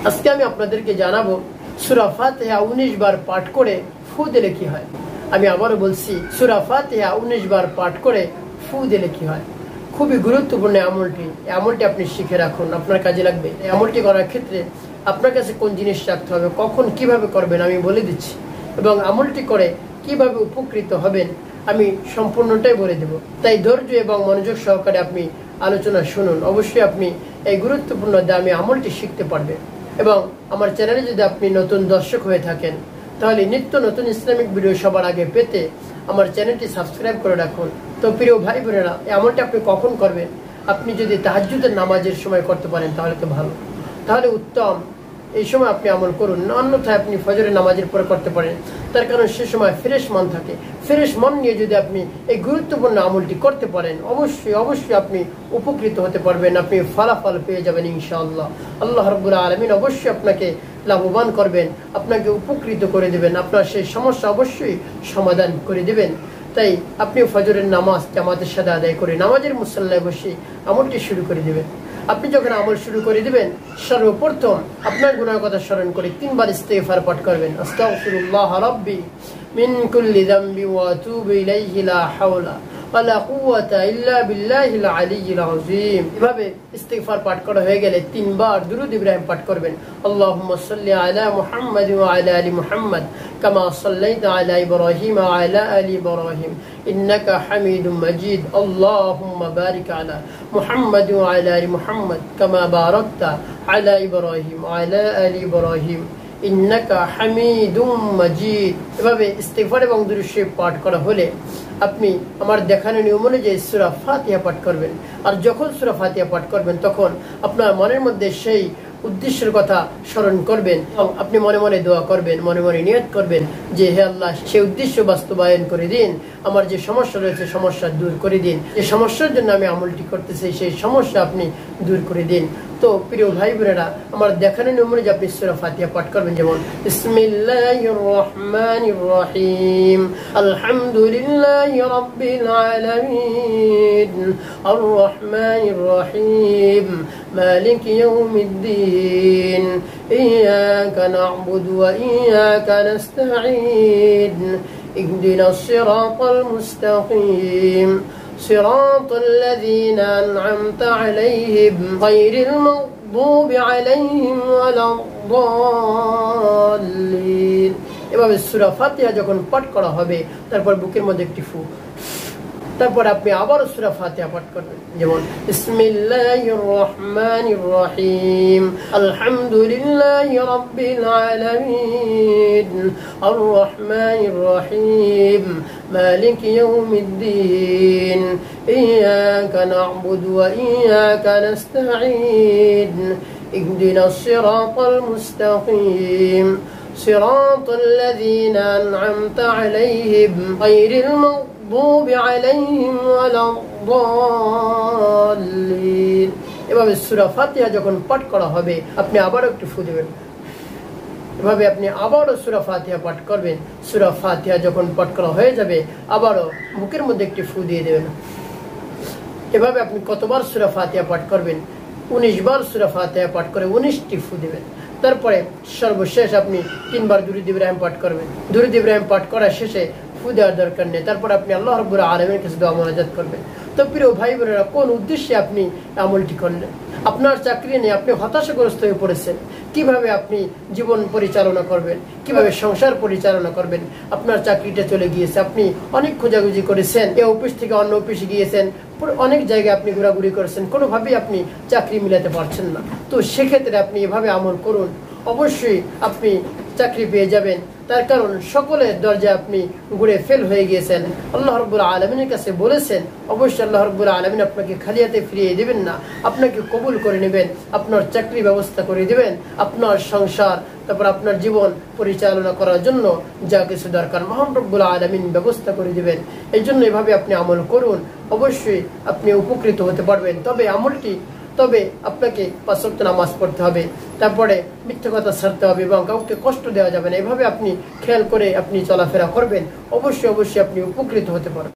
আজকে আমি আপনাদেরকে জানাবো সূরা ফাতিহা 19 বার পাঠ করে ফু দিলে কি হয়। আমি আবারও বলছি, সূরা ফাতিহা 19 বার পাঠ করে ফু দিলে কি হয়। খুবই গুরুত্বপূর্ণ আমলটি আপনি শিখে রাখুন, আপনার কাজে লাগবে। এই আমলটি করার ক্ষেত্রে আপনার কাছে কোন জিনিস রাখতে হবে, কখন কিভাবে করবেন আমি বলে দিচ্ছি, এবং আমলটি করে কিভাবে উপকৃত হবেন আমি সম্পূর্ণটাই বলে দেব। তাই ধৈর্য এবং মনোযোগ সহকারে আপনি আলোচনা শুনুন। অবশ্যই আপনি এই গুরুত্বপূর্ণ দামি আমলটি শিখতে পারবেন। এবং আমার চ্যানেলে যদি আপনি নতুন দর্শক হয়ে থাকেন, তাহলে নিত্য নতুন ইসলামিক ভিডিও সবার আগে পেতে আমার চ্যানেলটি সাবস্ক্রাইব করে রাখুন। তো প্রিয় ভাই বোনেরা, এই আমলটি আপনি কখন করবেন? আপনি যদি তাহাজ্জুদের নামাজের সময় করতে পারেন তাহলে তো ভালো, তাহলে উত্তম। এই সময় আপনি আমল করুন, অন্যথায় আপনি ফজরের নামাজের পরে করতে পারেন। তার কারণ সে সময় ফ্রেশ মন থাকে। ফ্রেশ মন নিয়ে যদি আপনি এই গুরুত্বপূর্ণ আমলটি করতে পারেন, অবশ্যই আপনি উপকৃত হতে পারবেন, আপনি ফলাফল পেয়ে যাবেন ইনশাআল্লাহ। আল্লাহ রাব্বুল আলামিন অবশ্যই আপনাকে লাভবান করবেন, আপনাকে উপকৃত করে দেবেন, আপনার সেই সমস্যা অবশ্যই সমাধান করে দেবেন। তাই আপনি ফজরের নামাজ জামাতের সাথে আদায় করে নামাজের মুসাল্লায় বসে আমলটি শুরু করে দেবেন। আপনি যখন আমল শুরু করে দিবেন, সর্বপ্রথম আপনার গুনাহের কথা স্মরণ করে 3 বার ইস্তিগফার পাঠ করবেন। আস্তাগফিরুল্লাহ রাব্বি মিন কুল্লি যামবি ওয়া আতুবু ইলাইহি লা হাওলা ওয়ালা কুওয়াতা ইল্লা বিল্লাহিল আলিয়্যিল আযীম। এভাবে ইস্তিগফার পাঠ করা হয়ে গেলে 3 বার দুরূদ ইব্রাহিম পাঠ করবেন। আল্লাহুম্মা সাল্লি আলা মুহাম্মাদ ওয়া আলা আলি মুহাম্মাদ কামা সাল্লাইতা আলা ইব্রাহিম ওয়া আলা আলি ইব্রাহিম ইন্নাকা হামিদুম মাজিদ। আল্লাহুম্মা বারিক আলা মুহাম্মাদ ওয়া আলা আলি মুহাম্মাদ কামা বারাকতা আলা ইব্রাহিম ওয়া আলা আলি ইব্রাহিম ইন্নাকা হামিদুম মাজিদ। এভাবে ইস্তিগফার এবং দুরূদ শরীফ পাঠ করা হলে আপনি আমার দেখানো নিয়ম অনুযায়ী সূরা ফাতিহা পাঠ করবেন। আর যখন সূরা ফাতিহা পাঠ করবেন, তখন আপনার মনের মধ্যে সেই উদ্দেশ্যের কথা স্মরণ করবেন এবং আপনি মনে মনে দোয়া করবেন, মনে মনে নিয়ত করবেন যে হে আল্লাহ, সেই উদ্দেশ্য বাস্তবায়ন করে দিন। আমার যে সমস্যা রয়েছে সমস্যা দূর করে দিন। যে সমস্যার জন্য আমি আমলটি করতেছি সেই সমস্যা আপনি দূর করে দিন। তো প্রিয় ভাই বোনেরা, আমার দেখানো নিয়ম অনুযায়ী আপনি সূরা ফাতিহা পাঠ করবেন। যেমন বিসমিল্লাহির রহমানির রহিম, আলহামদুলিল্লাহি রাব্বিল আলামিন, আর রহমানির রহিম, মালিকি ইয়াউমিদ্দিন, ইয়াকা না'বুদু ওয়া ইয়াকা নাস্তাঈন, ইহদিনাস সিরাতাল মুস্তাকিম, صراط الذين أنعمت عليهم غير المغضوب عليهم ولا الضالين। এভাবে সূরা ফাতিহা যখন পাঠ করা হবে, তারপর বুকের মধ্যে একটি ফু, তারপর আপনি আবার সূরা ফাতিহা পাঠ করবেন। যেমন বিসমিল্লাহির রহমানির রহিম, আলহামদুলিল্লাহি রাব্বিল আলামিন, আর রহমানির রহিম, মালিকি ইয়াউমিদ্দিন, ইয়াকা না'বুদু ওয়া ইয়াকা নাস্তাঈন, ইহদিনাস সিরাতাল মুস্তাকিম, صراط الذين أنعمت عليهم غير المغضوب عليهم ولا الضالين। এভাবে সূরা ফাতিহা যখন পাঠ করা হবে, আপনি আবারও একটু ফু দিবেন। এভাবে আপনি আবারও সূরা ফাতিহা পাঠ করবেন। সূরা ফাতিহা যখন পাঠ করা হয়ে যাবে, আবারও বুকের মধ্যে একটি ফু দিয়ে দেবেন। এভাবে আপনি কতবার সূরা ফাতিহা পাঠ করবেন? 19 বার সূরা ফাতিহা পাঠ করে 19টি ফু দিবেন। তারপরে সর্বশেষ আপনি 3 বার দুরূদ ইব্রাহিম পাঠ করবেন। দুরূদ ইব্রাহিম পাঠ করার শেষে ফু দেওয়ার দরকার নেই। তারপর আপনি আল্লাহ রাব্বুল আলামিনের কাছে দোয়া মোনাজাত করবেন। তো প্রিয় ভাই বোনেরা, কোন উদ্দেশ্যে আপনি আমলটি করলেন? আপনার চাকরি নেই, আপনি হতাশাগ্রস্ত হয়ে পড়েছেন। কিভাবে আপনি জীবন পরিচালনা করবেন, কিভাবে সংসার পরিচালনা করবেন? আপনার চাকরিটা চলে গিয়েছে, আপনি অনেক খোঁজাখুঁজি করেছেন, এই অফিস থেকে অন্য অফিসে গিয়েছেন, অনেক জায়গায় আপনি ঘোরাঘুরি করেছেন, কোনোভাবেই আপনি চাকরি মিলাতে পারছেন না। তো সেক্ষেত্রে আপনি এভাবে আমল করুন, অবশ্যই আপনি চাকরি পেয়ে যাবেন। তার কারণ সকলের দরজায় আপনি ঘুরে ফেল হয়ে গিয়েছেন। আল্লাহ রাব্বুল আলামিনের কাছে বলেছেন, অবশ্যই আল্লাহ রাব্বুল আলামিন আপনাকে খালি হাতে ফিরিয়ে দেবেন না, আপনাকে কবুল করে নেবেন, আপনার চাকরি ব্যবস্থা করে দেবেন, আপনার সংসার, তারপর আপনার জীবন পরিচালনা করার জন্য যা কিছু দরকার মহান রব্বুল আলামিন ব্যবস্থা করে দেবেন। এই জন্য এভাবে আপনি আমল করুন, অবশ্যই আপনি উপকৃত হতে পারবেন। তবে আপনাকে 5 ওয়াক্ত নামাজ পড়তে হবে, তারপরে মিথ্যা কথা ছাড়তে হবে এবং কাউকে কষ্ট দেওয়া যাবে না। এভাবে আপনি খেয়াল করে আপনি চলাফেরা করবেন, অবশ্যই আপনি উপকৃত হতে পারবেন।